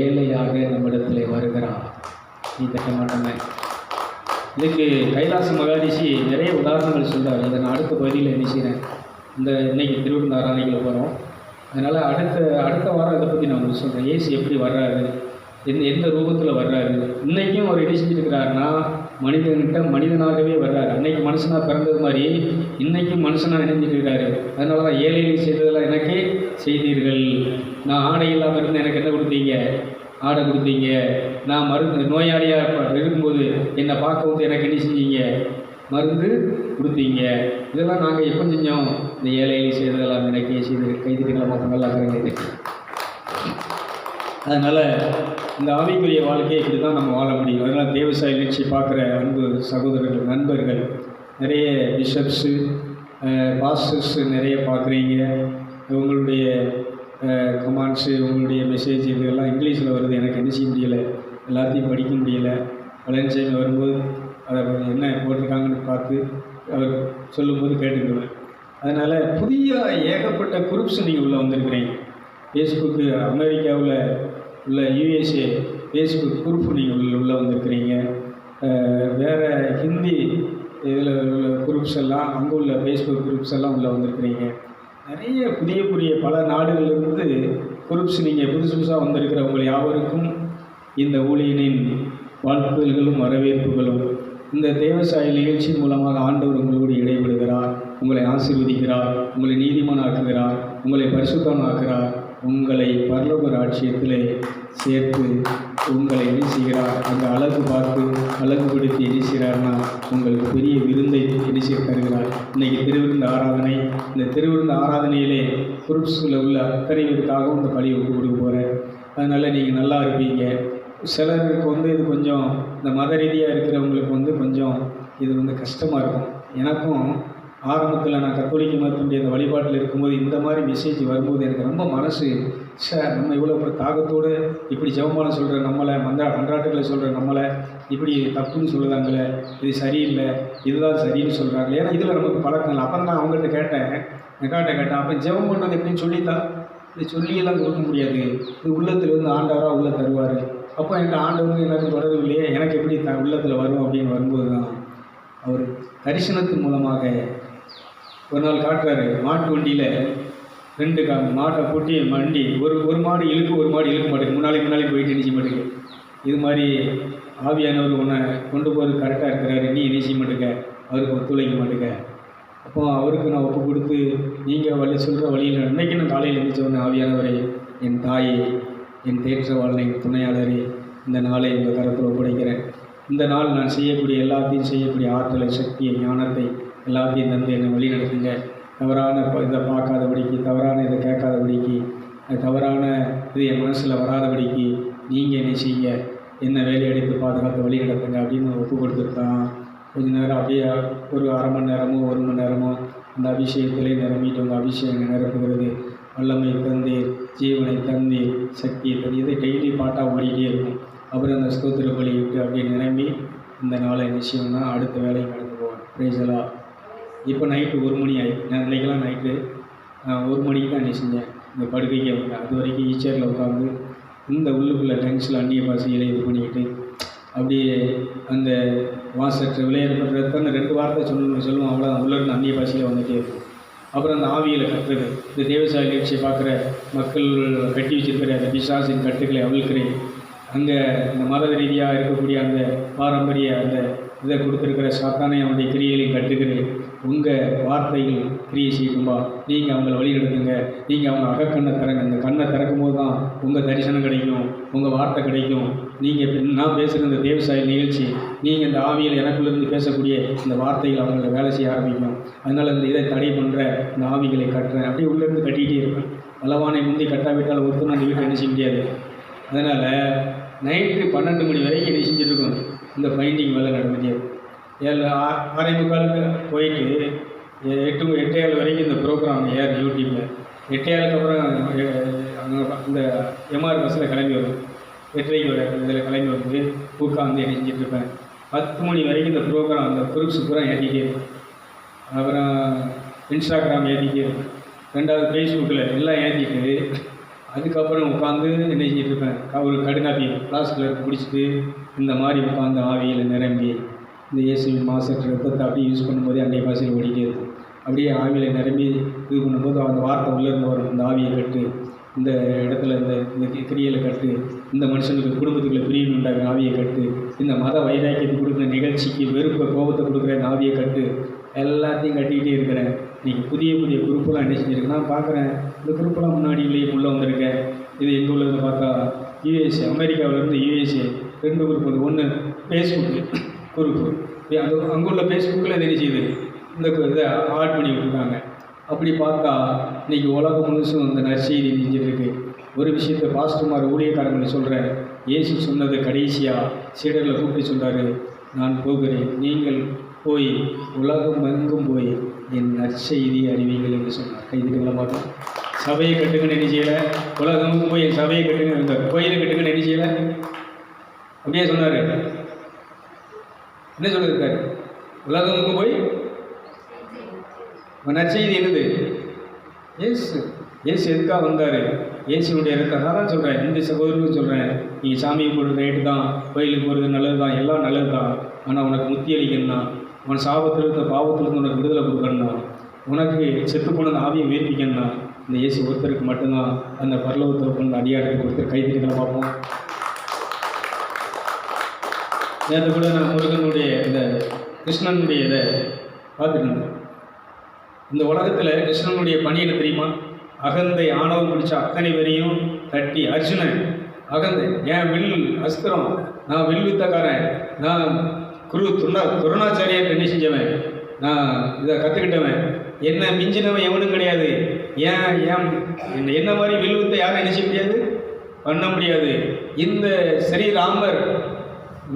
S1: ஏழையாக நம்மிடத்தில் வருகிறார். நீ தட்ட மாட்டோமே. இதுக்கு கைலாச மகாரிஷி நிறைய உதாரணங்கள் சொல்கிறார். இதை நான் அடுத்த பகுதியில் என்ன செய்கிறேன், இந்த இன்றைக்கி திருவிருந்த ஆராதனைக்குள்ள போகிறோம். அதனால் அடுத்த வாரம் இதை பற்றி நான் உங்களுக்கு சொல்கிறேன். இயேசு எப்படி வர்றாரு, எந்த ரூபத்தில் வர்றாரு. இன்றைக்கும் அவர் என்ன செஞ்சுருக்கிறாருன்னா, மனிதன்கிட்ட மனிதனாகவே வர்றாரு. அன்னைக்கு மனுஷனாக பிறந்தது மாதிரி இன்றைக்கும் மனுஷனாக இணைஞ்சிருக்கிறாரு. அதனால தான் ஏழைகள் செய்ததெல்லாம் எனக்கே செய்தீர்கள். நான் ஆடை இல்லாமல் இருந்து எனக்கு என்ன கொடுத்தீங்க, ஆடை கொடுத்தீங்க. நான் நோயாளியாக இருக்கும்போது என்னை பார்க்க வந்து எனக்கு என்ன செஞ்சீங்க, மருந்து கொடுத்தீங்க. இதெல்லாம் நாங்கள் எப்போ செஞ்சோம், இந்த ஏழைகள் செய்ததெல்லாம் எனக்கே செய்து. கைதிகளை பார்த்து நல்லா கரைங்க. அதனால் இந்த ஆவிக்குரிய வாழ்க்கையை இப்படி தான் நம்ம வாழ முடியும். அதனால் தேவசாய் நிகழ்ச்சி பார்க்குற அன்பு சகோதரர்கள், நண்பர்கள், நிறைய பிஷப்ஸு, பாஸ்டர்ஸு நிறைய பார்க்குறீங்க. உங்களுடைய கமெண்ட்ஸு, உங்களுடைய மெசேஜ் இதெல்லாம் இங்கிலீஷில் வருது. எனக்கு என்ன செய்ய முடியலை, எல்லாத்தையும் படிக்க முடியலை. பழனிசாமி வரும்போது அதை என்ன போட்டிருக்காங்கன்னு பார்த்து அவர் சொல்லும்போது கேட்டுக்குவேன். அதனால் புதிய ஏகப்பட்ட குரூப்ஸ் நீங்கள் உள்ளே வந்திருக்கிறீங்க. ஃபேஸ்புக்கு, அமெரிக்காவில் உள்ள USA ஃபேஸ்புக் குரூப் நீங்கள் உள்ளே வந்திருக்கிறீங்க. வேறு ஹிந்தி இதில் உள்ள குரூப்ஸ் எல்லாம், அங்கே உள்ள ஃபேஸ்புக் குரூப்ஸ் எல்லாம் உள்ளே வந்திருக்கிறீங்க. நிறைய புதிய பல நாடுகளிலிருந்து குரூப்ஸ் நீங்கள் புதுசாக வந்திருக்கிறவங்க யாவருக்கும் இந்த ஊழியனின் வாழ்த்துதல்களும் வரவேற்புகளும். இந்த தேவசாயி நிகழ்ச்சி மூலமாக ஆண்டவர் உங்களோடு இடைபடுகிறார், உங்களை ஆசீர்வதிக்கிறார், உங்களை நீதிமானாக்குகிறார், உங்களை பரிசுத்தமாக்குகிறார், உங்களை பரலோக ராஜ்யத்திலே சேர்த்து உங்களை என்ன செய்கிறார், அந்த அழகு பார்த்து அழகுபடுத்தி என்ன செய்கிறார்னா உங்களுக்கு பெரிய விருந்தை என்ன செய்ய தருகிறார். இன்றைக்கி திருவிருந்த ஆராதனை. இந்த திருவிருந்த ஆராதனையிலே குரூப்ஸில் உள்ள அத்தனை பேருக்காகவும் இந்த பலியை ஒப்பு கொடுக்க போகிறேன். அதனால் நீங்கள் நல்லா இருப்பீங்க. சிலருக்கு வந்து இது கொஞ்சம் இந்த மத ரீதியாக இருக்கிறவங்களுக்கு வந்து கொஞ்சம் இது வந்து கஷ்டமாக இருக்கும். எனக்கும் ஆரம்பத்தில் நான் கத்தோலிக்க மதத்தினுடைய அந்த வழிபாட்டில் இருக்கும்போது இந்த மாதிரி மெசேஜ் வரும்போது எனக்கு ரொம்ப மனசு, சார் நம்ம இவ்வளோ தாகத்தோடு இப்படி ஜெபமாலை சொல்கிற நம்மளை, மன்றாட்டுகளை சொல்கிற நம்மளை இப்படி தப்புன்னு சொல்லுதாங்களே, இது சரியில்லை, இதுதான் சரின்னு சொல்கிறாங்களே. ஏன்னா இதில் நமக்கு பழக்கம் இல்லை. அப்புறம் நான் அவங்கள்ட்ட கேட்டேன், அப்போ ஜெபம் பண்ணுறது எப்படின்னு சொல்லித்தான். இது சொல்லியெல்லாம் கொடுக்க முடியாது. இது உள்ளத்தில் வந்து ஆண்டவராக உள்ளே தருவார். அப்போ என்கிட்ட ஆண்டவருக்கு எனக்கு தொடர்பு இல்லையே, எனக்கு எப்படி உள்ளத்தில் வரும் அப்படின்னு வரும்போது தான் அவர் தரிசனத்தின் மூலமாக ஒரு நாள் காட்டுறாரு. மாட்டு வண்டியில் 2 மாட்டை பூட்டி வண்டி ஒரு மாடு இழுக்க மாட்டேங்குது, முன்னாடி போயிட்டு நிச்சய மாட்டேங்குது. இது மாதிரி ஆவியானவர் உன்னை கொண்டு போகிறது கரெக்டாக இருக்கிறாரு, நீ நிச்சய மாட்டேங்க, அவருக்கு ஒத்துழைக்க மாட்டேங்க. அப்போ அவருக்கு நான் ஒப்பு கொடுத்து நீங்கள் சொல்கிற வழியில் இன்றைக்கி நான் காலையில் எழுந்திரிச்ச ஆவியானவரை, என் தாயை, என் தேற்றவாளனை, என் துணையாளரை, இந்த நாளை உங்கள் கரத்தில் ஒப்படைக்கிறேன். இந்த நாள் நான் செய்யக்கூடிய எல்லாத்தையும் செய்யக்கூடிய ஆற்றலை, சக்தியை, ஞானத்தை எல்லாத்தையும் தந்து என்னை வழி நடத்துங்க. தவறான இதை பார்க்காதபடிக்கு, தவறான இதை கேட்காதபடிக்கு, தவறான இது என் மனசில் வராதபடிக்கு நீங்கள் என்ன செய்ய, என்ன வேலையடித்து பாதுகாத்து வழி நடத்துங்க அப்படின்னு ஒப்பு கொடுத்துருக்கான். கொஞ்ச நேரம் அப்படியே ஒரு அரை மணி நேரமோ 1 மணி நேரமோ அந்த அபிஷேகத்திலே நிரம்பிட்டு உங்கள் அபிஷேகம் நிரப்புகிறது. வல்லமை தந்தீர், ஜீவனை தந்தீர், சக்தியை தந்தீர். இதை டெய்லி பாட்டாக ஓடிக்கிட்டே இருக்கும். அப்புறம் அந்த ஸ்தோத்திர பலி விட்டு அப்படியே நிரம்பி இந்த நாளை நிச்சயம்னா அடுத்த வேலையை நடந்து போவேன். பிரைஸெல்லாம் இப்போ நைட்டு 1 மணி ஆகிடுச்சு. நான் இன்றைக்கெல்லாம் நைட்டு 1 மணிக்கு தான் என்ன செஞ்சேன், இந்த படுக்கைக்கு வந்தேன். அது வரைக்கும் ஈச்சரில் உட்காந்து இந்த உள்ளுக்குள்ளே டங்ஸில் அந்நிய பாசைகளை இது பண்ணிக்கிட்டு அப்படியே அந்த வாசற்ற விளையாடுறதுன்னு 2 வார்த்தை சொல்லுவோம். அவ்வளோ உள்ளேருந்து அந்நிய பாசையில் வந்துகிட்டே இருக்கும். அப்புறம் அந்த ஆவியில் கட்டுறது, இந்த தேவசாய நிகழ்ச்சியை பார்க்குற மக்கள் கட்டி வச்சிருக்கிற அந்த பிசாசின் கட்டுக்களை அவிழ்க்கிறேன். அங்கே இந்த மத ரீதியாக இருக்கக்கூடிய அந்த பாரம்பரிய அந்த இதை கொடுத்துருக்கிற சாத்தானே அவனுடைய கிரியைகளையும் கட்டுக்கிறேன். உங்கள் வார்த்தைகள் கிரியை செய்யும்பா, நீங்கள் அவங்கள வழி நடத்துங்க. நீங்கள் அவங்க அகக்கண்ணை திறங்க. இந்த கண்ணை திறக்கும் போது தான் உங்கள் தரிசனம் கிடைக்கும், உங்கள் வார்த்தை கிடைக்கும். நீங்கள் நான் பேசுகிற இந்த தேவசாய நிகழ்ச்சி, நீங்கள் இந்த ஆவியில் எனக்குள்ளேருந்து பேசக்கூடிய இந்த வார்த்தைகள் அவங்கள வேலை செய்ய ஆரம்பிக்கும். அதனால் இந்த இதை தடை பண்ணுற இந்த ஆவிகளை கட்டுறேன். அப்படியே உள்ளேருந்து கட்டிகிட்டே இருப்பேன். பலவானை முந்தி கட்டாவிட்டால் ஒருத்தரும் அந்த வீட்டை என்ன செய்ய முடியாது. அதனால் நைட்டு 12 மணி வரைக்கும் என்ன செஞ்சுட்ருக்கோம், இந்த பைண்டிங் வேலை நடந்துகிட்டே இருக்கும். 6:45 போயிட்டு 8:07 வரைக்கும் இந்த ப்ரோக்ராம் யூடியூப்பில் 8:07 அப்புறம் இந்த எம்ஆர் பஸ்ஸில் கிளம்பி வரும். 8:30 வர இதில் கிளம்பி வந்து உட்காந்து என்ன செஞ்சிட்ருப்பேன். 10 மணி வரைக்கும் இந்த ப்ரோக்ராம் அந்த குரூப்ஸ் பூரா ஏற்றிக்கிட்டே இருக்கும். அப்புறம் இன்ஸ்டாகிராம் ஏற்றிக்கிட்டே இருக்கும். 2வது ஃபேஸ்புக்கில் எல்லாம் ஏற்றிட்டு அதுக்கப்புறம் உட்காந்து என்ன செஞ்சிட்ருப்பேன், ஒரு கடுங்காப்பி கிளாஸில் பிடிச்சிட்டு இந்த மாதிரி உட்காந்து ஆவியில் நிரம்பி இந்த இயேசுவின் மாசற்ற ரத்தத்தை அப்படியே யூஸ் பண்ணும்போதே அன்றைய பாசையில் ஓடிட்டே இருக்கும். அப்படியே ஆவியில் நிரம்பி இது பண்ணும்போது அந்த வார்த்தை உள்ளேருந்து வரும். இந்த ஆவியை கட்டு, இந்த இடத்துல இந்த கிரியையில் கட்டு, இந்த மனுஷனுக்கு குடும்பத்துக்குள்ள பிரிவு உண்டாகிற ஆவியை கட்டு, இந்த மத வைராக்கியத்தை கொடுக்குற நிகழ்ச்சிக்கு வெறுப்பை கோபத்தை கொடுக்குற இந்த ஆவியை கட்டு, எல்லாத்தையும் கட்டிக்கிட்டே இருக்கிறேன். நீங்கள் புதிய குரூப்பெல்லாம் என்ன செஞ்சுருக்கு நான் பார்க்குறேன். இந்த குரூப்பெல்லாம் முன்னாடியிலேயே உள்ளே வந்திருக்கேன். இது எங்கே உள்ளது பார்த்தா யூஎஸ்ஏ, அமெரிக்காவிலேருந்து யூஎஸ்ஏ 2 குரூப் வந்து. ஒன்று ஃபேஸ்புக்கு குரூப்பு, அது அங்குள்ள ஃபேஸ்புக்கில் இது என்ன செய்யுது, இந்த இதை ஆட் பண்ணி விட்டுருக்காங்க. அப்படி பார்த்தா இன்றைக்கி உலகம் முழுசும் இந்த நற்செய்தி செஞ்சிட்ருக்கு. ஒரு விஷயத்தை பாஸ்டர்மார் ஊழியக்காரங்களை சொல்கிறேன். இயேசு சொன்னது கடைசியாக சீடர்களை கூப்பிட்டு சொன்னார், நான் போகிறேன், நீங்கள் போய் உலகம் எங்கும் போய் என் நற்செய்தி அறிவிங்கள் என்று சொன்னார். கைதுகளை பார்த்தோம். சபையை கட்டுங்கன்னு என்ன செய்யலை, உலகமும் போய் என் சபையை கட்டுங்க, இந்த கோயிலை கட்டுங்கன்னு என்ன செய்யலை, அப்படியே சொன்னார். என்ன சொல்லியிருக்காரு, உலகமும் போய் நற்செய்தி என்னது, ஏசு எதுக்காக வந்தார், இயேசுனுடைய ரத்தம். நான் தான் சொல்கிறேன், இந்த சகோதரனுக்கு சொல்கிறேன், நீங்கள் சாமி போடுற ரேட்டு தான், கோயிலுக்கு போகிறது நல்லது தான், எல்லாம் நல்லது தான். ஆனால் உனக்கு முத்தி அளிக்கணும்னா, உன் சாபத்திலிருந்து பாவத்திலிருந்து உனக்கு விடுதலை கொடுக்கணும்னா, உனக்கு செத்து போனது ஆவியை உயிர்ப்பிக்கணும்னா இந்த இயேசு ஒருத்தருக்கு மட்டும்தான் அந்த பரலோகத்தை கொண்டு அடியாடுக்கு கொடுத்து கைதிகளை பார்ப்போம். நேற்று கூட நான் முருகனுடைய இந்த கிருஷ்ணனுடைய இதை பார்த்துட்டு இருந்தேன். இந்த உலகத்தில் கிருஷ்ணனுடைய பணி என்ன தெரியுமா, அகந்தை ஆணவம் பிடிச்ச அத்தனை பேரையும் தட்டி, அர்ஜுனன் அகந்தை, ஏன் வில் அஸ்திரம், நான் வில் வித்தக்காரன், நான் துரோணாச்சாரியார் என்ன செஞ்சவன், நான் இதை கற்றுக்கிட்டவன், என்ன மிஞ்சினவன் எவனும் கிடையாது. ஏன் என்ன மாதிரி வில் வித்தை யாரும் என்ன செய்ய முடியாது, பண்ண முடியாது. இந்த ஸ்ரீராமர்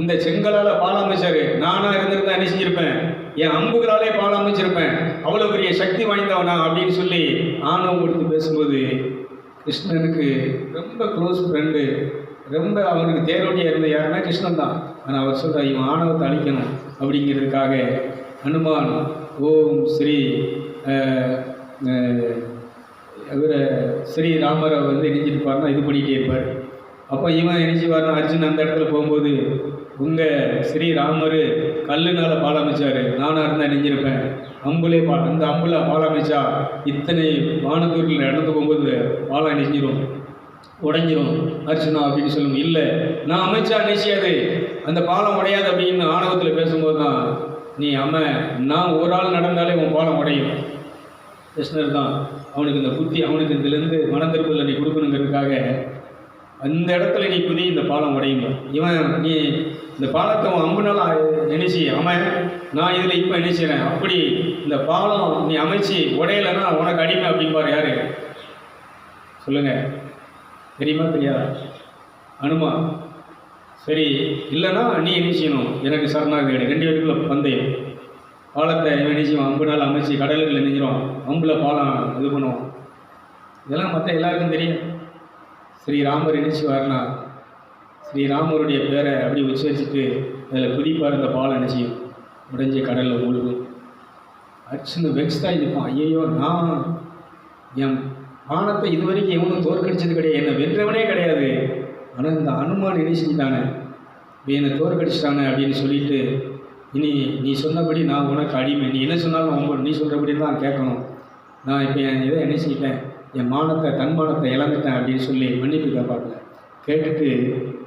S1: இந்த செங்கலால் பாலம் அமைச்சார், நானாக இருந்திருந்தா என்ன செஞ்சுருப்பேன், என் அம்புகளாலே பாலம் அமைச்சிருப்பேன், அவ்வளோ பெரிய சக்தி வாய்ந்தவனா அப்படின்னு சொல்லி ஆணவம் கொடுத்து பேசும்போது கிருஷ்ணனுக்கு ரொம்ப க்ளோஸ் ஃப்ரெண்டு, ரொம்ப அவனுக்கு தேரோட்டியாக இருந்த யாருன்னா கிருஷ்ணன் தான். ஆனால் அவர் சொல்கிறார், இவன் ஆணவத்தை அழிக்கணும் அப்படிங்கிறதுக்காக ஹனுமான் ஓம் ஸ்ரீராமரை வந்து நெஞ்சிருப்பார்னா இது பண்ணிகிட்டே இருப்பார். அப்போ இவன் என்ன செய்வார்னா, அர்ஜுன் அந்த இடத்துல போகும்போது, உங்கள் ஸ்ரீராமர் கல்லுனால் பாலம் அமைச்சார், நானாக இருந்தால் நெஞ்சிருப்பேன், அம்புலே அந்த அம்புல பாலம் அமைச்சா இத்தனை வானத்தூரில் நடந்து போகும்போது பாலம் நெஞ்சிரும், உடைஞ்சிரும் அர்ஜுனா அப்படின்னு சொல்லுவோம். இல்லை, நான் அமைச்சா நிச்சயாது, அந்த பாலம் உடையாது அப்படின்னு ஆணவத்தில் பேசும்போது தான், நீ நான் ஒரு ஆள் நடந்தாலே உன் பாலம் உடையும். கிருஷ்ணர் தான் அவனுக்கு இந்த புத்தி, அவனுக்கு இதுலேருந்து மனதிற்குள்ள நீ கொடுக்கணுங்கிறதுக்காக அந்த இடத்துல நீ குதி, இந்த பாலம் உடையும். இவன் நீ இந்த பாலத்தை அவன் அம்புனால நினைச்சி நான் இதில் இப்போ நினைச்சிறேன், அப்படி இந்த பாலம் நீ அமைச்சு உடையலைன்னா உனக்கு அடிமை அப்படிம்பார். யாரு சொல்லுங்க, தெரியுமா தெரியாதா? அனுமா. சரி, இல்லைன்னா நீ என்ன செய்யணும், எனக்கு சரணாகதி. 2 பேருக்குள்ள பந்தயம். பாலத்தை நினைச்சுவான், அம்புனால் அமைச்சு கடலில் நினைஞ்சிரும், அம்பில் பாலம் இது பண்ணுவான். இதெல்லாம் மற்ற எல்லாருக்கும் தெரியும். ஸ்ரீராமர் நினைச்சுவார்னா ஸ்ரீராமருடைய பேரை அப்படி உச்சரிச்சுட்டு அதில் குதிப்பார், இந்த பாலம் நினைச்சியும் உடைஞ்ச கடலில் மூழ்கும். அர்ஜுன் வெக்ஸ் தான் இருப்பான். ஐயோ, நான் என் பானத்தை இது வரைக்கும் எவனும் தோற்கடிச்சது கிடையாது, என்னை வென்றவனே கிடையாது, ஆனால் இந்த அனுமான் நினைச்சுட்டானே, என்னை தோற்கடிச்சிட்டானே அப்படின்னு சொல்லிட்டு, இனி நீ சொன்னபடி நான் உனக்கு அடிமை, நீ என்ன சொன்னாலும் நீ சொல்கிறபடி தான் கேட்கணும், நான் இப்போ என் இதை நினைச்சிக்கிட்டேன், என் மானத்தை தன்மானத்தை இழந்துட்டேன் அப்படின்னு சொல்லி மன்னிப்பு கேட்பாங்க. கேட்டுட்டு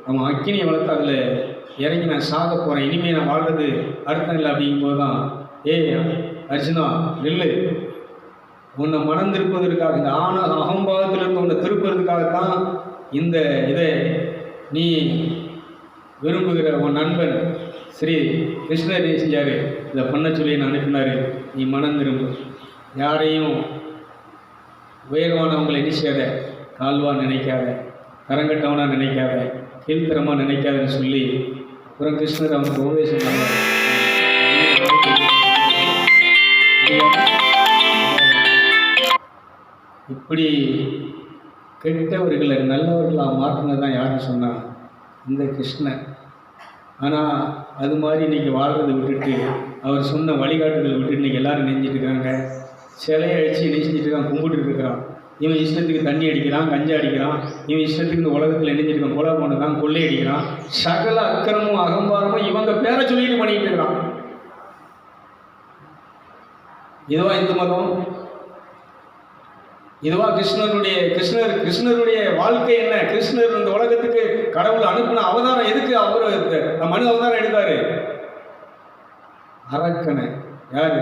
S1: அவன் அக்கினியை வளர்த்து அதில் இறங்கி நான் சாக போகிறேன், இனிமேல் நான் வாழ்றது அர்த்தம் இல்லை அப்படிங்கும்போது தான், ஏய் அர்ஜுனா நில்லு, உன்னை மனம் திருப்பதற்காக, இந்த அகம்பாவத்திலிருந்து உன்னை திருப்புறதுக்காகத்தான் இந்த இதை நீ விரும்புகிற உன் நண்பன் ஸ்ரீ கிருஷ்ணர் செஞ்சார், இதை பண்ண சொல்லி நான் அனுப்பினார், நீ மனம் திரும்பு, யாரையும் உயர்வானவங்களை நினைக்காத, கால்வா நினைக்காத, கரங்கட்டவனாக நினைக்காத, கீழ்த்தரமாக நினைக்காதன்னு சொல்லி அப்புறம் கிருஷ்ணர் அவனுக்கு உபதேசம் பண்ணார். இப்படி கெட்டவர்களை நல்லவர்களாக மாற்றினது தான் யாருன்னு சொன்னால் இந்த கிருஷ்ணன். ஆனால் அது மாதிரி இன்றைக்கி வாழ்கிறத விட்டுட்டு, அவர் சொன்ன வழிகாட்டுதலை விட்டு இன்றைக்கி எல்லோரும் நெஞ்சிட்டு இருக்காங்க, சிலையை அடித்து நெஞ்சிட்டு இருக்கான், கும்பிட்டு இருக்கிறான். இவன் இஷ்டத்துக்கு தண்ணி அடிக்கிறான், கஞ்சா அடிக்கிறான், இவன் இஷ்டத்துக்கு இந்த உலகத்தில் நெஞ்சிருக்கான், கொலை பண்ணுறான், கொள்ளை அடிக்கிறான், சகல அக்கிரமும் அகம்பாரமும் இவங்க பேரை சொல்லிட்டு பண்ணிட்டு இருக்கிறான். இதுவா இந்து மதம்? இதுவா கிருஷ்ணருடைய வாழ்க்கை என்ன? கிருஷ்ணர் இந்த உலகத்துக்கு கடவுள் அனுப்பின அவதாரம் எதுக்கு? அவரு மனு அவதாரம் எடுத்தாரு. அரக்கனை யாரு?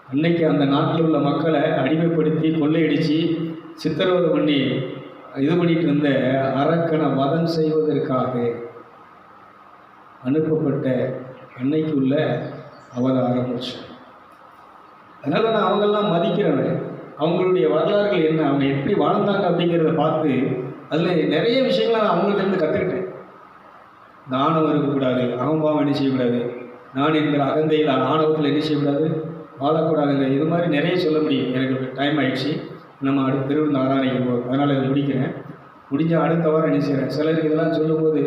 S1: அன்னைக்கு அந்த நாட்டில் உள்ள மக்களை அடிமைப்படுத்தி கொள்ளையடித்து சித்திரவதை பண்ணி இது பண்ணிட்டு இருந்த அரக்கனை வதம் செய்வதற்காக அனுப்பப்பட்ட அன்னைக்கு உள்ள அவதாரம். அதனால் நான் அவங்களெலாம் மதிக்கிறேன். அவங்களுடைய வரலாறுகள் என்ன, அவங்க எப்படி வாழ்ந்தாங்க அப்படிங்கிறத பார்த்து அதில் நிறைய விஷயங்களை நான் அவங்கள்ட்ட கற்றுக்கிட்டேன். ஆணவம் இருக்கக்கூடாது, அகம்பாவம் என்ன செய்யக்கூடாது, நான் என்கிற அகந்தையில் ஆணவத்தில் என்ன செய்யக்கூடாது, வாழக்கூடாதுங்க. இது மாதிரி நிறைய சொல்ல முடியும். எனக்கு டைம் ஆகிடுச்சு, நம்ம அடுத்த திருவிழா ஆராதனைக்கு போகிறோம், அதனால் இதை முடிக்கிறேன். முடிஞ்ச அடுத்த வாரம் என்ன செய்கிறேன். சிலருக்கு இதெல்லாம் சொல்லும்போது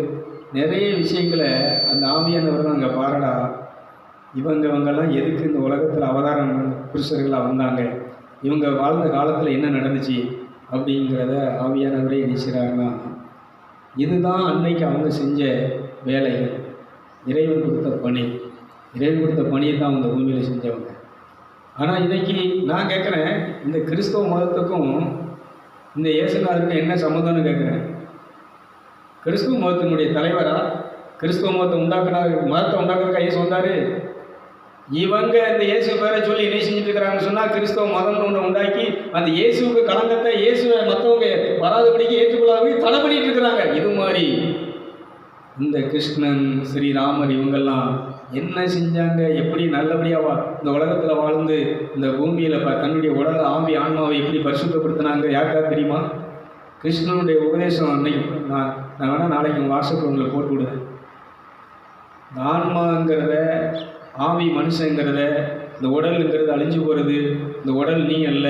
S1: நிறைய விஷயங்களை அந்த ஆவியானவர் தான் அங்கே பாரடா, இவங்கெல்லாம் எதுக்கு இந்த உலகத்தில் அவதாரம் புருஷர்களாக வந்தாங்க, இவங்க வாழ்ந்த காலத்தில் என்ன நடந்துச்சு அப்படிங்கிறத ஆவியானவரே நினைக்கிறாங்கன்னா, இதுதான் அன்னைக்கு அவங்க செஞ்ச வேலைகள், இறைவன் கொடுத்த பணி. இறைவன் கொடுத்த பணியை தான் அவங்க பூமியில் செஞ்சவங்க. ஆனால் இன்றைக்கி நான் கேட்குறேன், இந்த கிறிஸ்தவ மதத்துக்கும் இந்த இயேசுநாதருக்கும் என்ன சம்மந்தம்னு கேட்குறேன். கிறிஸ்துவ மதத்தினுடைய தலைவராக, கிறிஸ்துவ மதத்தை உண்டாக்குறதுக்காக இயேசு வந்தார். இவங்க இந்த இயேசு பேரை சொல்லி என்ன செஞ்சுட்டு இருக்கிறாங்கன்னு சொன்னால், கிறிஸ்தவ மதம்னு ஒன்று உண்டாக்கி அந்த இயேசுக்கு கலங்கத்தை, இயேசுவை மற்றவங்க வராதபடிக்கு ஏற்றுக்கொள்ளாதபடி தடை பண்ணிட்டு இருக்கிறாங்க. இது மாதிரி இந்த கிருஷ்ணன், ஸ்ரீராமர் இவங்கெல்லாம் என்ன செஞ்சாங்க, எப்படி நல்லபடியாக இந்த உலகத்தில் வாழ்ந்து இந்த பூமியில் தன்னுடைய உடல் ஆவி ஆன்மாவை எப்படி பரிசுத்தப்படுத்தினாங்க யாருக்காவது தெரியுமா? கிருஷ்ணனுடைய உபதேசம் அன்னைக்கு நான் வேணால் நாளைக்கு வாட்ஸ்அப்பில் உங்களுக்கு போட்டு விடுவேன். இந்த ஆன்மாங்கிறத, ஆவி மனுஷங்கிறத, இந்த உடலுங்கிறது அழிஞ்சு போகிறது, இந்த உடல் நீ அல்ல,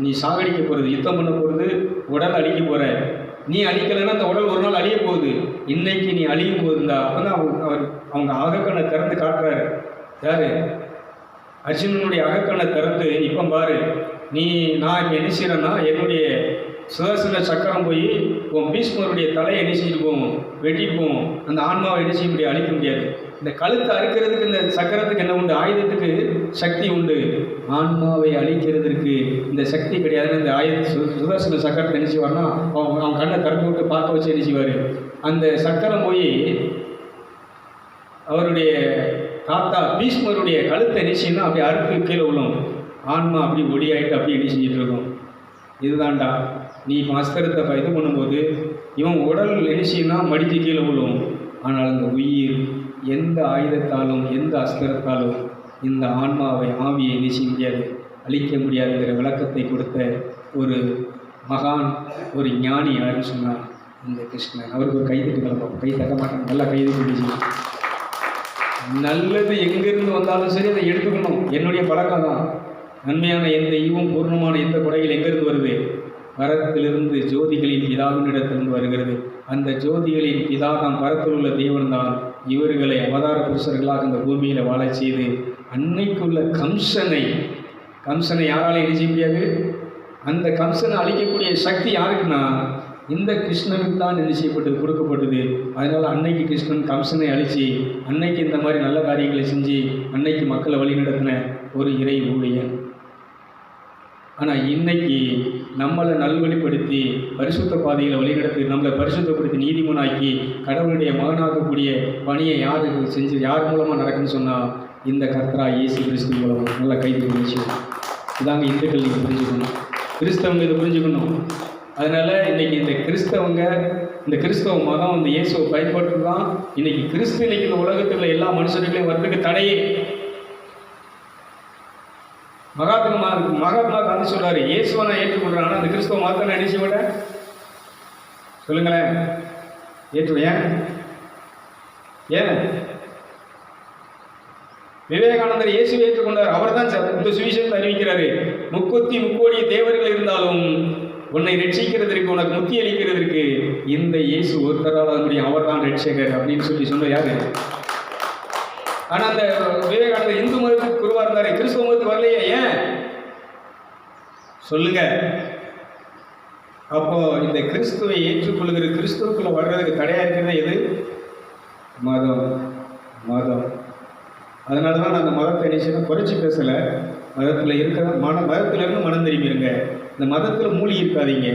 S1: நீ சாகடிக்க போகிறது, யுத்தம் பண்ண போகிறது, உடல் அழிக்க போகிற, நீ அழிக்கலைன்னா அந்த உடல் ஒரு நாள் அழிய போகுது, இன்னைக்கு நீ அழியும் போது இருந்தா அப்போ தான் அவங்க அகக்கண்ணை திறந்து காட்டுறாரு. யார்? அர்ஜுனனுடைய அகக்கண்ணை திறந்து, இப்போ பாரு, நான் இப்போ என்ன செய்கிறேன்னா என்னுடைய சுதர்சன சக்கரம் போய் உன் பீஷ்மருடைய தலையை என்ன செஞ்சுட்டு போவோம், வெட்டிட்டு போவோம். அந்த ஆன்மாவை என்ன செய்ய முடியாது, அழிக்க முடியாது. இந்த கழுத்தை அறுக்கிறதுக்கு இந்த சக்கரத்துக்கு என்ன உண்டு, ஆயுதத்துக்கு சக்தி உண்டு. ஆன்மாவை அழிக்கிறதுக்கு இந்த சக்தி கிடையாதுன்னு இந்த சுதர்சன சக்கரத்தை என்ன செய்வார்னா, அவன் கண்ணை திறந்து விட்டு பார்க்க வச்சு என்ன செய்வார், அந்த சக்கரம் போய் அவருடைய தாத்தா பீஷ்மருடைய கழுத்தை என்ன செய்யணும், அப்படி அறுத்து கீழே விழும். ஆன்மா அப்படி ஒடியாயிட்டு அப்படி என்ன செஞ்சுட்டு இருக்கும். இதுதான்டா நீ இப்போ அஸ்திரத்தை இது பண்ணும்போது இவன் உடல் என்ன செய்யணும், மடித்து கீழே விழும். ஆனால் அந்த உயிர் எந்த ஆயுதத்தாலும் எந்த அஸ்திரத்தாலும் இந்த ஆன்மாவை ஆவியை என்ன செய்ய முடியாது, அழிக்க முடியாதுங்கிற விளக்கத்தை கொடுத்த ஒரு மகான், ஒரு ஞானி யாருன்னு சொன்னார், இந்த கிருஷ்ணன். அவருக்கு ஒரு கைதட்டு கிளம்பும், கை தட்ட மாட்டாங்க, நல்லா கைது. நல்லது எங்கிருந்து வந்தாலும் சரி அதை எடுத்துக்கணும். என்னுடைய பழக்கம் தான். நன்மையான எந்த ஈவும் பூர்ணமான எந்த கொடைகள் எங்கிருந்து வருது, பரத்திலிருந்து ஜோதிகளின் பிதாவினிடத்திலிருந்து வருகிறது. அந்த ஜோதிகளின் பிதா தான், பரத்தில் உள்ள தேவன் தான் இவர்களை அவதார புருஷர்களாக இந்த பூமியில் வாழ செய்து அன்னைக்குள்ள கம்சனை யாரால என்ன செய்ய முடியாது. அந்த கம்சனை அழிக்கக்கூடிய சக்தி யாருக்குன்னா இந்த கிருஷ்ணனுக்கு தான் என்ன செய்யப்பட்டது, கொடுக்கப்பட்டது. அதனால் அன்னைக்கு கிருஷ்ணன் கம்சனை அழித்து அன்னைக்கு இந்த மாதிரி நல்ல காரியங்களை செஞ்சு அன்னைக்கு மக்களை வழிநடத்தின ஒரு இறை ஊழியன். ஆனால் இன்னைக்கு நம்மளை நல்வழிப்படுத்தி பரிசுத்த பாதையில் வழிநடத்தி நம்மளை பரிசுத்தப்படுத்தி நீதிமனாக்கி கடவுளுடைய மகனாகக்கூடிய பணியை யாருக்கு செஞ்சு யார் மூலமாக நடக்குன்னு சொன்னால் இந்த கர்த்தரா இயேசு கிறிஸ்து மூலமாக. நல்லா கைது புரிஞ்சு இதாங்க இந்துக்கள் நீங்கள் புரிஞ்சுக்கணும், கிறிஸ்தவங்க இதை புரிஞ்சுக்கணும். அதனால் இன்றைக்கி இந்த கிறிஸ்தவ மதம் இந்த இயேசுவை பயன்படுத்தி தான் இன்றைக்கி கிறிஸ்து இன்னைக்கு இந்த உலகத்தில் எல்லா மனுஷர்களையும் வர்றதுக்கு தடையே. மகாத்மா காந்தி சொல்றாரு, இயேசுவை நான் ஏற்றுக்கொள்றேன், ஆனால் அந்த கிறிஸ்தவ மதத்தை நான் என்ன செய்ய மாட்டேன். சொல்லுங்களேன், ஏன் விவேகானந்தர் இயேசுவை ஏற்றுக்கொண்டார். அவர் தான் இந்த சுவிசேஷத்தை அறிவிக்கிறாரு. 33 தேவர்கள் இருந்தாலும் உன்னை ரட்சிக்கிறதற்கு, உனக்கு முத்தி அளிக்கிறதற்கு இந்த இயேசு ஒருத்தரால் முடியும், அவர் தான் ரட்சகர் அப்படின்னு சொன்ன யாரு. ஆனால் அந்த விவேகானந்தர் இந்து மதத்துக்கு குருவா இருந்தாரு, கிறிஸ்தவ மதத்துக்கு வரலையே. ஏன் சொல்லுங்க. அப்போ இந்த கிறிஸ்துவை ஏற்றுக்கொள்கிற, கிறிஸ்துவுக்குள்ள வர்றதுக்கு தடையா இருக்கிறது எது? மதம். அதனால தான் நான் அந்த மதத்தை நிச்சயம் குறைச்சி பேசலை. மதத்தில் இருக்கிற மதத்திலிருந்து மனம் திரும்பிடுங்க. இந்த மதத்தில் மூழ்கி இருக்காதீங்க.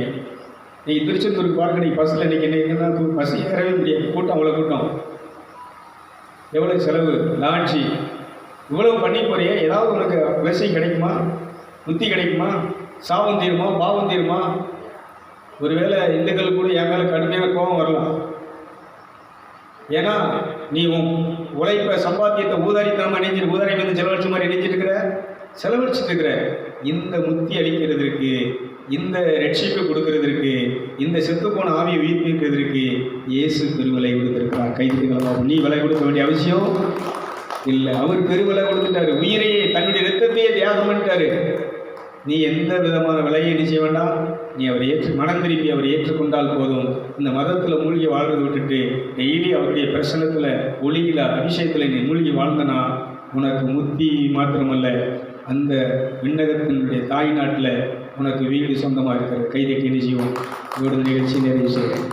S1: நீங்கள் திருச்செந்தூருக்கு பார்க்க, நீங்கள் பஸ்ஸில் இன்றைக்கி என்ன பஸ் ஏறவே முடியாது, கூட்டம் அவ்வளோ கூட்டம். எவ்வளோ செலவு, லாட்சி, இவ்வளவு பண்ணி போறிய, ஏதாவது உனக்கு பிளஸிங் கிடைக்குமா, முத்தி கிடைக்குமா, சாபம் தீருமா, பாவம் தீருமா? ஒருவேளை இந்துக்கள் கூட என் மேலே கடுமையான கோபம் வரலாம். ஏன்னா நீ உழைப்ப சம்பாத்தியத்தை ஊதாரித்தனமாக இணைஞ்சிட்டு, ஊதாரி வந்து செலவழிச்ச மாதிரி செலவழிச்சிட்டு இருக்கிற. இந்த முத்தி அளிக்கிறதுக்கு, இந்த ரட்சிப்பை கொடுக்கறதற்கு, இந்த செத்துப்போன ஆவியை உயிர்ப்பிக்கிறதுக்கு இயேசு பெருவிலை கொடுத்துருக்கிறார். கைதுகளா நீ விலை கொடுக்க வேண்டிய அவசியம் இல்லை. அவர் பெருவிலை கொடுத்துட்டாரு. உயிரையே, தன்னுடைய ரத்தத்தையே தியாகம் பண்ணிட்டாரு. நீ எந்த விதமான விலையை என்ன செய்ய வேண்டாம். நீ அவரை மனம் திரும்பி அவரை ஏற்றுக்கொண்டால் போதும். இந்த மதத்தில் மூழ்கி வாழ்றதை விட்டுட்டு டெய்லி அவருடைய பிரசனத்தில், ஒளியில், அபிஷேகத்தில் நீ மூழ்கி வாழ்ந்தனா உனக்கு முத்தி மாத்திரமல்ல, அந்த விண்ணகத்தினுடைய தாய் நாட்டில் உனக்கு வீடு சொந்தமாக இருக்கிற. கைதை நிகழ்ச்சியும் இதோட நிகழ்ச்சி நிறைவு செய்கிறேன்.